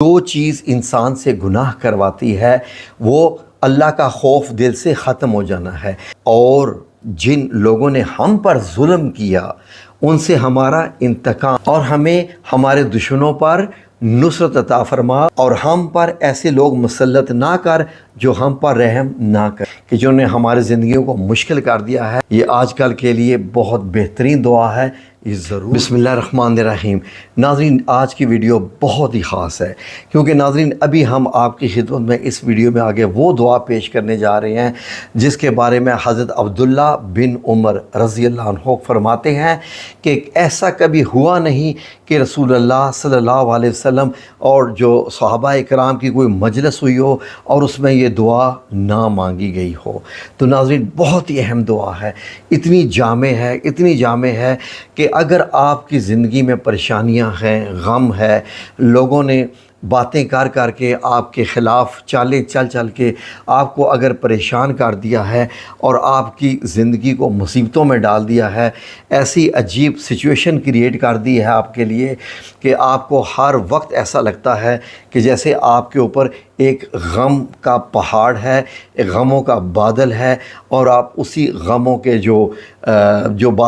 جو چیز انسان سے گناہ کرواتی ہے وہ اللہ کا خوف دل سے ختم ہو جانا ہے، اور جن لوگوں نے ہم پر ظلم کیا ان سے ہمارا انتقام، اور ہمیں ہمارے دشمنوں پر نصرت عطا فرما، اور ہم پر ایسے لوگ مسلط نہ کر جو ہم پر رحم نہ کر، کہ جنہوں نے ہماری زندگیوں کو مشکل کر دیا ہے۔ یہ آج کل کے لیے بہت بہترین دعا ہے، یہ ضرور۔ بسم اللہ الرحمن الرحیم۔ ناظرین، آج کی ویڈیو بہت ہی خاص ہے، کیونکہ ناظرین ابھی ہم آپ کی خدمت میں اس ویڈیو میں آگے وہ دعا پیش کرنے جا رہے ہیں جس کے بارے میں حضرت عبداللہ بن عمر رضی اللہ عنہ فرماتے ہیں کہ ایسا کبھی ہوا نہیں کہ رسول اللہ صلی اللہ علیہ وسلم اور جو صحابہ کرام کی کوئی مجلس ہوئی ہو اور اس میں یہ دعا نہ مانگی گئی ہو۔ تو ناظرین، بہت ہی اہم دعا ہے، اتنی جامع ہے کہ اگر آپ کی زندگی میں پریشانیاں ہیں، غم ہے، لوگوں نے باتیں کر کے آپ کے خلاف چالیں چل کے آپ کو اگر پریشان کر دیا ہے اور آپ کی زندگی کو مصیبتوں میں ڈال دیا ہے، ایسی عجیب سچویشن کریٹ کر دی ہے آپ کے لیے کہ آپ کو ہر وقت ایسا لگتا ہے کہ جیسے آپ کے اوپر ایک غم کا پہاڑ ہے، ایک غموں کا بادل ہے، اور آپ اسی غموں کے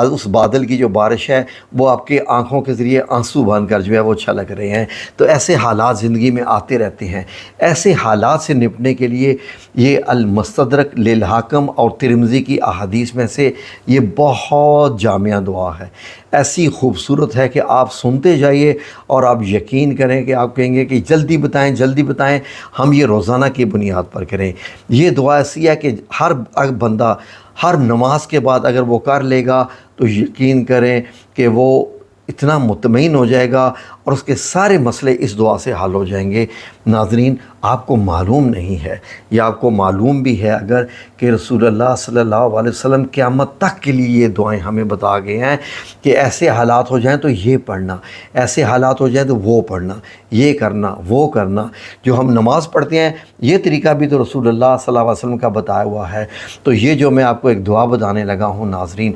اس بادل کی جو بارش ہے وہ آپ کے آنکھوں کے ذریعے آنسو بن کر جو ہے وہ چھلک رہے ہیں۔ تو ایسے حالات زندگی میں آتے رہتے ہیں۔ ایسے حالات سے نپٹنے کے لیے یہ المستدرک للحاکم اور ترمذی کی احادیث میں سے یہ بہت جامع دعا ہے، ایسی خوبصورت ہے کہ آپ سنتے جائیے اور آپ یقین کریں کہ آپ کہیں گے کہ جلدی بتائیں، ہم یہ روزانہ کی بنیاد پر کریں۔ یہ دعا ایسی ہے کہ ہر بندہ ہر نماز کے بعد اگر وہ کر لے گا تو یقین کریں کہ وہ اتنا مطمئن ہو جائے گا اور اس کے سارے مسئلے اس دعا سے حل ہو جائیں گے۔ ناظرین، آپ کو معلوم نہیں ہے یا آپ کو معلوم بھی ہے اگر کہ رسول اللہ صلی اللہ علیہ وسلم قیامت تک کے لیے یہ دعائیں ہمیں بتا گئے ہیں کہ ایسے حالات ہو جائیں تو یہ پڑھنا، ایسے حالات ہو جائیں تو وہ پڑھنا، یہ کرنا وہ کرنا۔ جو ہم نماز پڑھتے ہیں یہ طریقہ بھی تو رسول اللہ صلی اللہ علیہ وسلم کا بتایا ہوا ہے۔ تو یہ جو میں آپ کو ایک دعا بتانے لگا ہوں ناظرین،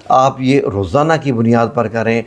آپ یہ روزانہ کی بنیاد پر کریں،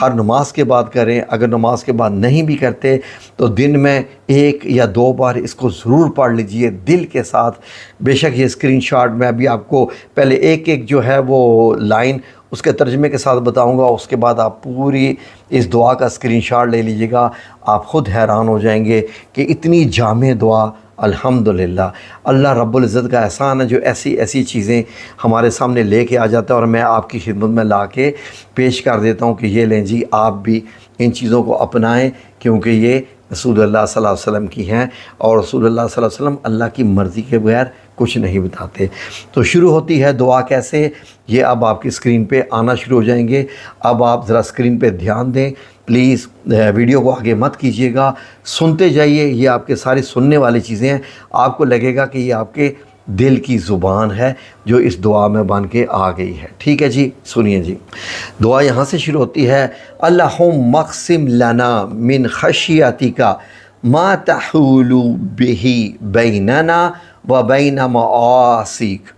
ہر نماز کے بعد کریں، اگر نماز کے بعد نہیں بھی کرتے تو دن میں 1 یا 2 بار اس کو ضرور پڑھ لیجئے دل کے ساتھ۔ بے شک یہ اسکرین شاٹ میں ابھی آپ کو پہلے ایک جو ہے وہ لائن اس کے ترجمے کے ساتھ بتاؤں گا، اس کے بعد آپ پوری اس دعا کا اسکرین شاٹ لے لیجئے گا۔ آپ خود حیران ہو جائیں گے کہ اتنی جامع دعا۔ الحمدللہ، اللہ رب العزت کا احسان ہے جو ایسی چیزیں ہمارے سامنے لے کے آ جاتا ہے اور میں آپ کی خدمت میں لا کے پیش کر دیتا ہوں کہ یہ لیں جی، آپ بھی ان چیزوں کو اپنائیں، کیونکہ یہ رسول اللہ صلی اللہ علیہ وسلم کی ہیں، اور رسول اللہ صلی اللہ علیہ وسلم اللہ کی مرضی کے بغیر کچھ نہیں بتاتے۔ تو شروع ہوتی ہے دعا کیسے، یہ اب آپ کی اسکرین پہ آنا شروع ہو جائیں گے۔ اب آپ ذرا اسکرین پہ دھیان دیں، پلیز ویڈیو کو آگے مت کیجیے گا، سنتے جائیے۔ یہ آپ کے ساری سننے والی چیزیں ہیں، آپ کو لگے گا کہ یہ آپ کے دل کی زبان ہے جو اس دعا میں بن کے آ گئی ہے۔ ٹھیک ہے جی، سنیے جی۔ دعا یہاں سے شروع ہوتی ہے، اللہم اقسم لنا من خشیتک ما تحول بہ بیننا و بین معاصیک۔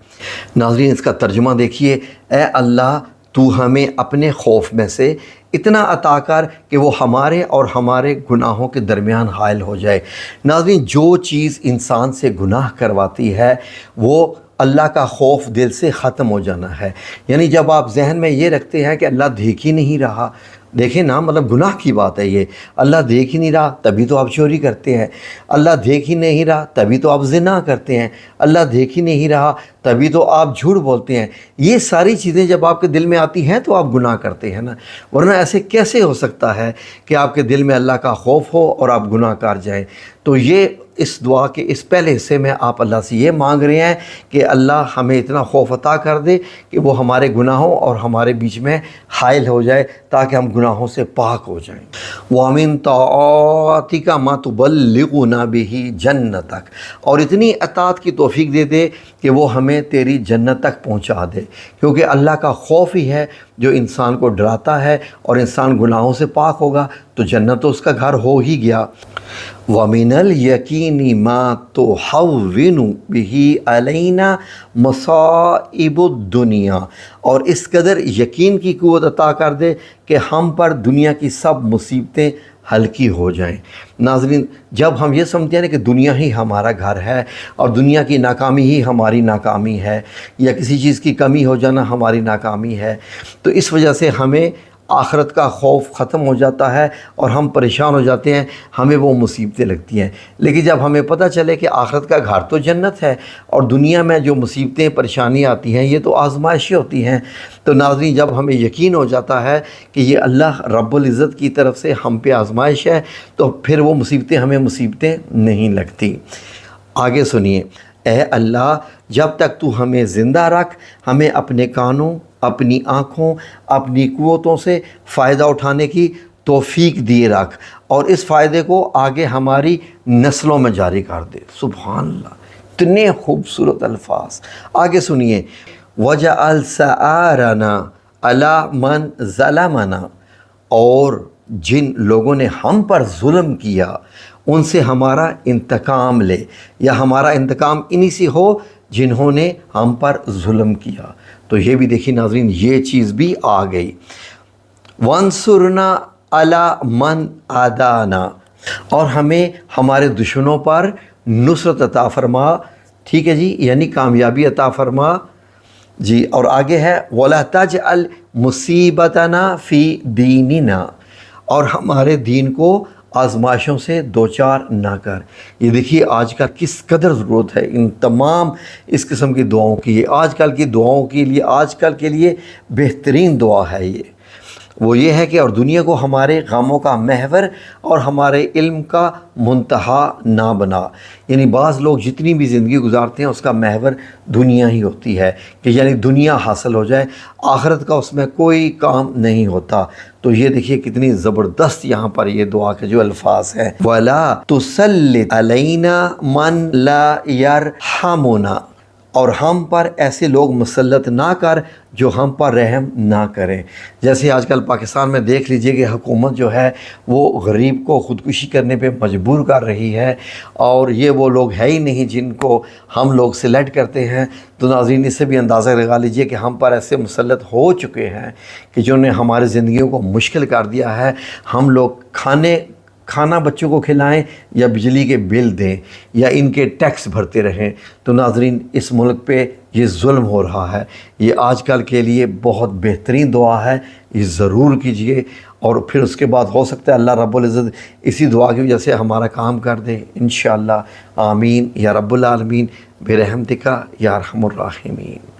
ناظرین، اس کا ترجمہ دیکھیے، اے اللہ تو ہمیں اپنے خوف میں سے اتنا عطا کر کہ وہ ہمارے اور ہمارے گناہوں کے درمیان حائل ہو جائے۔ ناظرین، جو چیز انسان سے گناہ کرواتی ہے وہ اللہ کا خوف دل سے ختم ہو جانا ہے۔ یعنی جب آپ ذہن میں یہ رکھتے ہیں کہ اللہ دیکھ ہی نہیں رہا، دیکھیں نا، مطلب گناہ کی بات ہے یہ، اللہ دیکھ ہی نہیں رہا تبھی تو آپ چوری کرتے ہیں، اللہ دیکھ ہی نہیں رہا تبھی تو آپ زنا کرتے ہیں، اللہ دیکھ ہی نہیں رہا تبھی تو آپ جھوٹ بولتے ہیں۔ یہ ساری چیزیں جب آپ کے دل میں آتی ہیں تو آپ گناہ کرتے ہیں نا، ورنہ ایسے کیسے ہو سکتا ہے کہ آپ کے دل میں اللہ کا خوف ہو اور آپ گناہ کر جائیں۔ تو یہ اس دعا کے اس پہلے حصے میں آپ اللہ سے یہ مانگ رہے ہیں کہ اللہ ہمیں اتنا خوف عطا کر دے کہ وہ ہمارے گناہوں اور ہمارے بیچ میں حائل ہو جائے تاکہ ہم گناہوں سے پاک ہو جائیں۔ وَمِن طَاعَتِكَ مَا تُبَلِّغُنَا بِهِ جَنَّتَكَ، اور اتنی اطاعت کی توفیق دے دے کہ وہ ہمیں تیری جنت تک پہنچا دے، کیونکہ اللہ کا خوف ہی ہے جو انسان کو ڈراتا ہے، اور انسان گناہوں سے پاک ہوگا تو جنت تو اس کا گھر ہو ہی گیا۔ وَمِنَ الْيَقِينِ مَا تُحَوِّنُ بِهِ عَلَيْنَا مَصَائِبُ الدُّنْيَا، اور اس قدر یقین کی قوت عطا کر دے کہ ہم پر دنیا کی سب مصیبتیں ہلکی ہو جائیں۔ ناظرین، جب ہم یہ سمجھتے ہیں کہ دنیا ہی ہمارا گھر ہے اور دنیا کی ناکامی ہی ہماری ناکامی ہے، یا کسی چیز کی کمی ہو جانا ہماری ناکامی ہے، تو اس وجہ سے ہمیں آخرت کا خوف ختم ہو جاتا ہے اور ہم پریشان ہو جاتے ہیں، ہمیں وہ مصیبتیں لگتی ہیں۔ لیکن جب ہمیں پتہ چلے کہ آخرت کا گھر تو جنت ہے اور دنیا میں جو مصیبتیں پریشانیاں آتی ہیں یہ تو آزمائشیں ہوتی ہیں، تو ناظرین جب ہمیں یقین ہو جاتا ہے کہ یہ اللہ رب العزت کی طرف سے ہم پہ آزمائش ہے، تو پھر وہ مصیبتیں ہمیں مصیبتیں نہیں لگتی۔ آگے سنیے، اے اللہ، جب تک تو ہمیں زندہ رکھ، ہمیں اپنے کانوں، اپنی آنکھوں، اپنی قوتوں سے فائدہ اٹھانے کی توفیق دیے رکھ، اور اس فائدے کو آگے ہماری نسلوں میں جاری کر دے۔ سبحان اللہ، اتنے خوبصورت الفاظ۔ آگے سنیے، وَجَعَلْ سَعَارَنَا عَلَى مَنْ ظَلَمَنَا، اور جن لوگوں نے ہم پر ظلم کیا ان سے ہمارا انتقام لے، یا ہمارا انتقام انہی سے ہو جنہوں نے ہم پر ظلم کیا۔ تو یہ بھی دیکھیے ناظرین، یہ چیز بھی آ گئی۔ وَانصُرْنَا عَلَى مَنْ عَادَانَا، اور ہمیں ہمارے دشمنوں پر نصرت عطا فرما، ٹھیک ہے جی، یعنی کامیابی عطا فرما جی۔ اور آگے ہے وَلَا تَجْعَلْ مُصِيبَتَنَا فِي دِينِنَا، اور ہمارے دین کو آزمائشوں سے دوچار نہ کر۔ یہ دیکھیے آج کل کس قدر ضرورت ہے ان تمام اس قسم کی دعاؤں کی۔ آج کل کی دعاؤں کے لیے، آج کل کے لیے بہترین دعا ہے یہ، وہ یہ ہے کہ اور دنیا کو ہمارے غموں کا محور اور ہمارے علم کا منتہا نہ بنا۔ یعنی بعض لوگ جتنی بھی زندگی گزارتے ہیں اس کا محور دنیا ہی ہوتی ہے، کہ یعنی دنیا حاصل ہو جائے، آخرت کا اس میں کوئی کام نہیں ہوتا۔ تو یہ دیکھیے کتنی زبردست یہاں پر یہ دعا کے جو الفاظ ہیں، وَلَا تُسَلِّطْ عَلَيْنَا مَنْ لَا يَرْحَمُنَا، اور ہم پر ایسے لوگ مسلط نہ کر جو ہم پر رحم نہ کریں۔ جیسے آج کل پاکستان میں دیکھ لیجئے کہ حکومت جو ہے وہ غریب کو خودکشی کرنے پہ مجبور کر رہی ہے، اور یہ وہ لوگ ہے ہی نہیں جن کو ہم لوگ سلیکٹ کرتے ہیں۔ تو ناظرین اس سے بھی اندازہ لگا لیجئے کہ ہم پر ایسے مسلط ہو چکے ہیں کہ جنہوں نے ہماری زندگیوں کو مشکل کر دیا ہے۔ ہم لوگ کھانا بچوں کو کھلائیں یا بجلی کے بل دیں یا ان کے ٹیکس بھرتے رہیں۔ تو ناظرین اس ملک پہ یہ ظلم ہو رہا ہے۔ یہ آج کل کے لیے بہت بہترین دعا ہے، یہ ضرور کیجئے، اور پھر اس کے بعد ہو سکتا ہے اللہ رب العزت اسی دعا کی وجہ سے ہمارا کام کر دے انشاءاللہ۔ آمین یا رب العالمین برحمتک یا ارحم الراحمین۔